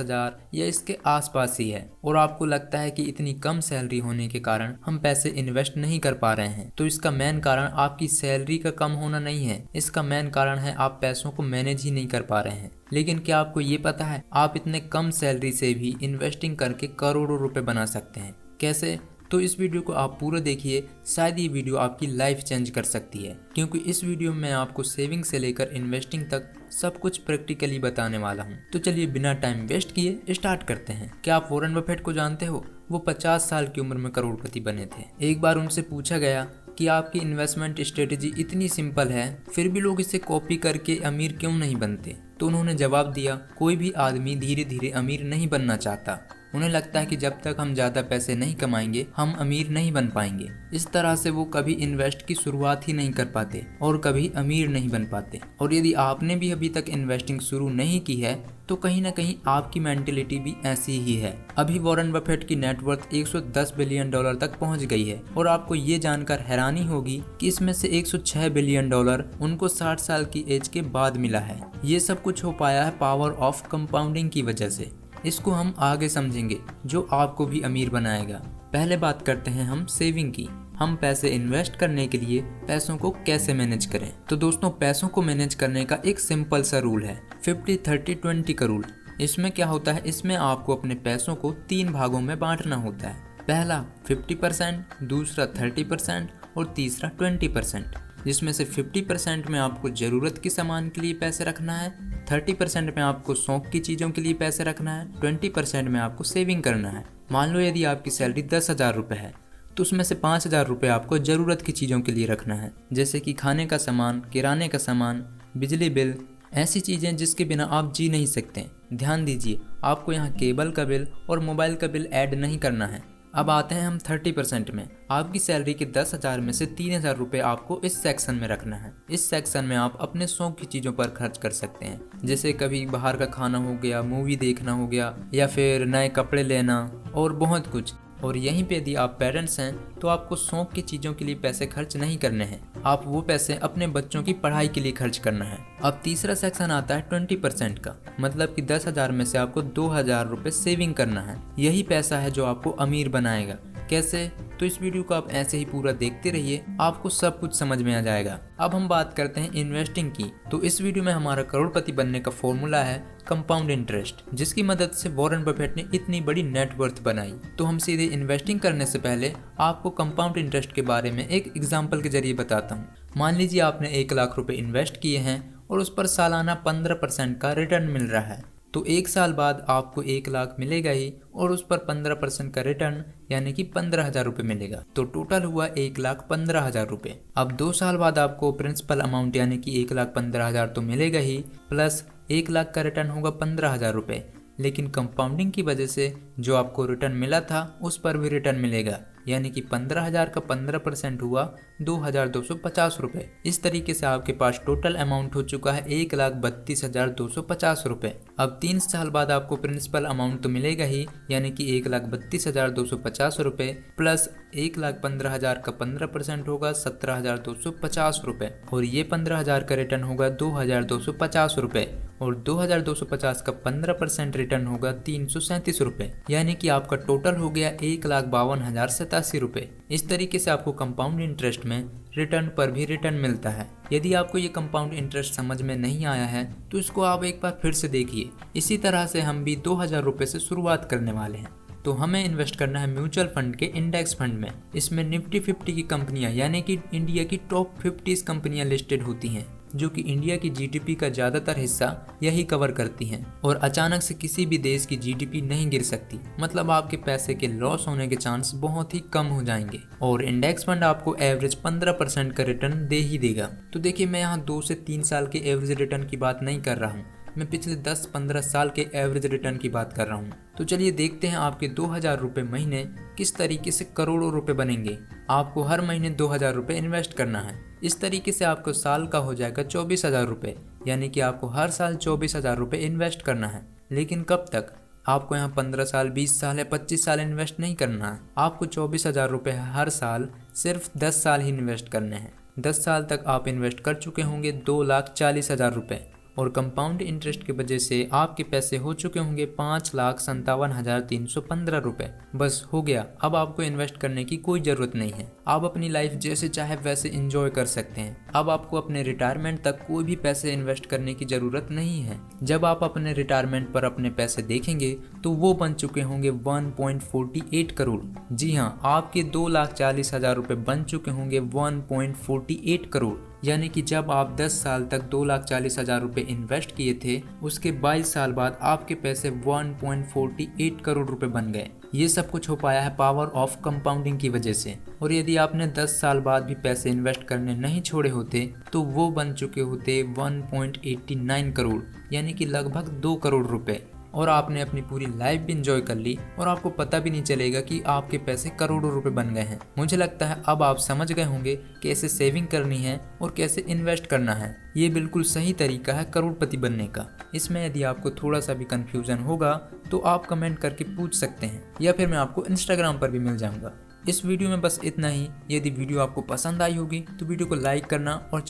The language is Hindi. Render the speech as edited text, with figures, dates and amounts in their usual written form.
10,000 या इसके आसपास ही है और आपको लगता है कि इतनी कम सैलरी होने के कारण हम पैसे इन्वेस्ट नहीं कर पा रहे हैं, तो इसका मेन कारण आपकी सैलरी का कम होना नहीं है। इसका मेन कारण है आप पैसों को मैनेज ही नहीं कर पा रहे हैं। लेकिन क्या आपको ये पता है आप इतने कम सैलरी से भी इन्वेस्टिंग करके करोड़ों रुपए बना सकते हैं। कैसे? तो इस वीडियो को आप पूरा देखिए, शायद ये वीडियो आपकी लाइफ चेंज कर सकती है, क्योंकि इस वीडियो में आपको सेविंग से लेकर इन्वेस्टिंग तक सब कुछ प्रैक्टिकली बताने वाला हूँ। तो चलिए बिना टाइम वेस्ट किए स्टार्ट करते हैं। क्या आप वॉरेन बफेट को जानते हो? वो 50 साल की उम्र में करोड़पति बने थे। एक बार उनसे पूछा गया कि आपकी इन्वेस्टमेंट स्ट्रेटेजी इतनी सिंपल है, फिर भी लोग इसे कॉपी करके अमीर क्यों नहीं बनते? तो उन्होंने जवाब दिया, कोई भी आदमी धीरे धीरे अमीर नहीं बनना चाहता। उन्हें लगता है कि जब तक हम ज़्यादा पैसे नहीं कमाएंगे हम अमीर नहीं बन पाएंगे। इस तरह से वो कभी इन्वेस्ट की शुरुआत ही नहीं कर पाते और कभी अमीर नहीं बन पाते। और यदि आपने भी अभी तक इन्वेस्टिंग शुरू नहीं की है तो कहीं ना कहीं आपकी मेंटेलिटी भी ऐसी ही है। अभी वॉरेन बफेट की नेटवर्थ 110 बिलियन डॉलर तक पहुंच गई है और आपको ये जानकर हैरानी होगी कि इसमें से 106 बिलियन डॉलर उनको 60 साल की एज के बाद मिला है। ये सब कुछ हो पाया है पावर ऑफ कंपाउंडिंग की वजह से। इसको हम आगे समझेंगे जो आपको भी अमीर बनाएगा। पहले बात करते हैं हम सेविंग की। हम पैसे इन्वेस्ट करने के लिए पैसों को कैसे मैनेज करें। तो दोस्तों, पैसों को मैनेज करने का एक सिंपल सा रूल है 50-30-20 का रूल। इसमें क्या होता है, इसमें आपको अपने पैसों को 3 भागों में बांटना होता है। पहला 50%, दूसरा 30% और तीसरा 20%। जिसमें से 50% में आपको ज़रूरत की सामान के लिए पैसे रखना है, 30% में आपको शौक की चीज़ों के लिए पैसे रखना है, 20% में आपको सेविंग करना है। मान लो यदि आपकी सैलरी 10,000 रुपये है तो उसमें से 5,000 रुपये आपको ज़रूरत की चीज़ों के लिए रखना है, जैसे कि खाने का सामान, किराने का सामान, बिजली बिल, ऐसी चीज़ें जिसके बिना आप जी नहीं सकते। ध्यान दीजिए, आपको यहाँ केबल का बिल और मोबाइल का बिल ऐड नहीं करना है। अब आते हैं हम 30% में। आपकी सैलरी के 10,000 में से 3,000 रुपये आपको इस सेक्शन में रखना है। इस सेक्शन में आप अपने शौक की चीज़ों पर खर्च कर सकते हैं, जैसे कभी बाहर का खाना हो गया, मूवी देखना हो गया, या फिर नए कपड़े लेना और बहुत कुछ। और यहीं पे यदि आप पेरेंट्स हैं तो आपको शौक की चीज़ों के लिए पैसे खर्च नहीं करने हैं, आप वो पैसे अपने बच्चों की पढ़ाई के लिए खर्च करना है। अब तीसरा सेक्शन आता है 20% का, मतलब कि 10,000 में से आपको 2,000 रुपये सेविंग करना है। यही पैसा है जो आपको अमीर बनाएगा। कैसे? तो इस वीडियो को आप ऐसे ही पूरा देखते रहिए, आपको सब कुछ समझ में आ जाएगा। अब हम बात करते हैं इन्वेस्टिंग की। तो इस वीडियो में हमारा करोड़पति बनने का फॉर्मूला है कंपाउंड इंटरेस्ट, जिसकी मदद से वॉरेन बफेट ने इतनी बड़ी नेटवर्थ बनाई। तो हम सीधे इन्वेस्टिंग करने से पहले आपको कंपाउंड इंटरेस्ट के बारे में एक एग्जाम्पल के जरिए बताता हूँ। मान लीजिए आपने 1 लाख रुपए इन्वेस्ट किए हैं और उस पर सालाना 15% का रिटर्न मिल रहा है। तो 1 साल बाद आपको 1 लाख मिलेगा ही और उस पर 15% का रिटर्न यानी कि 15,000 रुपये मिलेगा। तो टोटल हुआ 1,15,000 रुपये। अब 2 साल बाद आपको प्रिंसिपल अमाउंट यानी कि 1,15,000 तो मिलेगा ही, प्लस 1 लाख का रिटर्न होगा 15,000 रुपये। लेकिन कंपाउंडिंग की वजह से जो आपको रिटर्न मिला था उस पर भी रिटर्न मिलेगा, यानी कि 15,000 का 15% हुआ 2,250 रुपये। इस तरीके से आपके पास टोटल अमाउंट हो चुका है 1,32,250 रुपये। अब 3 साल बाद आपको प्रिंसिपल अमाउंट तो मिलेगा ही, यानी कि 1,32,250 रुपये प्लस 1,15,000 का 15% होगा 17,250 रुपये, और ये 15,000 का रिटर्न होगा 2,250 रुपये, और 2,250 का 15% रिटर्न होगा 337 रुपये, यानी कि आपका टोटल हो गया 1,52,087 रुपये। इस तरीके से आपको कंपाउंड इंटरेस्ट में रिटर्न पर भी रिटर्न मिलता है। यदि आपको ये कंपाउंड इंटरेस्ट समझ में नहीं आया है तो इसको आप एक बार फिर से देखिए। इसी तरह से हम भी 2,000 रुपये से शुरुआत करने वाले हैं। तो हमें इन्वेस्ट करना है म्यूचुअल फंड के इंडेक्स फंड में। इसमें निफ्टी 50 की कंपनियां यानी कि इंडिया की टॉप 50 कंपनियां लिस्टेड होती हैं, जो कि इंडिया की जीडीपी का ज़्यादातर हिस्सा यही कवर करती हैं, और अचानक से किसी भी देश की जीडीपी नहीं गिर सकती, मतलब आपके पैसे के लॉस होने के चांस बहुत ही कम हो जाएंगे। और इंडेक्स फंड आपको एवरेज 15% का रिटर्न दे ही देगा। तो देखिए, मैं यहाँ 2 से 3 साल के एवरेज रिटर्न की बात नहीं कर रहा हूँ, मैं पिछले 10-15 साल के एवरेज रिटर्न की बात कर रहा हूँ। तो चलिए देखते हैं आपके 2,000 रुपये महीने किस तरीके से करोड़ों रुपए बनेंगे। आपको हर महीने 2,000 रुपये इन्वेस्ट करना है। इस तरीके से आपको साल का हो जाएगा 24,000 रुपये, यानी कि आपको हर साल 24,000 रुपये इन्वेस्ट करना है। लेकिन कब तक? आपको यहाँ 15 साल, 20 साल या 25 साल इन्वेस्ट नहीं करना है। आपको 24,000 रुपये हर साल सिर्फ 10 साल ही इन्वेस्ट करने हैं। 10 साल तक आप इन्वेस्ट कर चुके होंगे 2,40,000 रुपये, और कंपाउंड इंटरेस्ट की वजह से आपके पैसे हो चुके होंगे 5,57,315 रुपए। बस हो गया, अब आपको इन्वेस्ट करने की कोई जरूरत नहीं है। आप अपनी लाइफ जैसे चाहे वैसे एंजॉय कर सकते हैं। अब आपको अपने रिटायरमेंट तक कोई भी पैसे इन्वेस्ट करने की जरूरत नहीं है। जब आप अपने रिटायरमेंट पर अपने पैसे देखेंगे तो वो बन चुके होंगे 1.48 करोड़। जी हाँ, आपके 2,40,000 रुपए बन चुके होंगे 1.48 करोड़। यानी कि जब आप 10 साल तक 2,40,000 रुपए इन्वेस्ट किए थे, उसके 22 साल बाद आपके पैसे 1.48 करोड़ रुपए बन गए। ये सब कुछ हो पाया है पावर ऑफ कंपाउंडिंग की वजह से। और यदि आपने 10 साल बाद भी पैसे इन्वेस्ट करने नहीं छोड़े होते तो वो बन चुके होते 1.89 करोड़, यानी कि लगभग 2 करोड़ रुपए। और आपने अपनी पूरी लाइफ भी इंजॉय कर ली और आपको पता भी नहीं चलेगा कि आपके पैसे करोड़ों रुपए बन गए हैं। मुझे लगता है अब आप समझ गए होंगे कैसे सेविंग करनी है और कैसे इन्वेस्ट करना है। ये बिल्कुल सही तरीका है करोड़पति बनने का। इसमें यदि आपको थोड़ा सा भी कंफ्यूजन होगा तो आप कमेंट करके पूछ सकते हैं, या फिर मैं आपको इंस्टाग्राम पर भी मिल जाऊंगा। इस वीडियो में बस इतना ही। यदि वीडियो आपको पसंद आई होगी तो वीडियो को लाइक करना और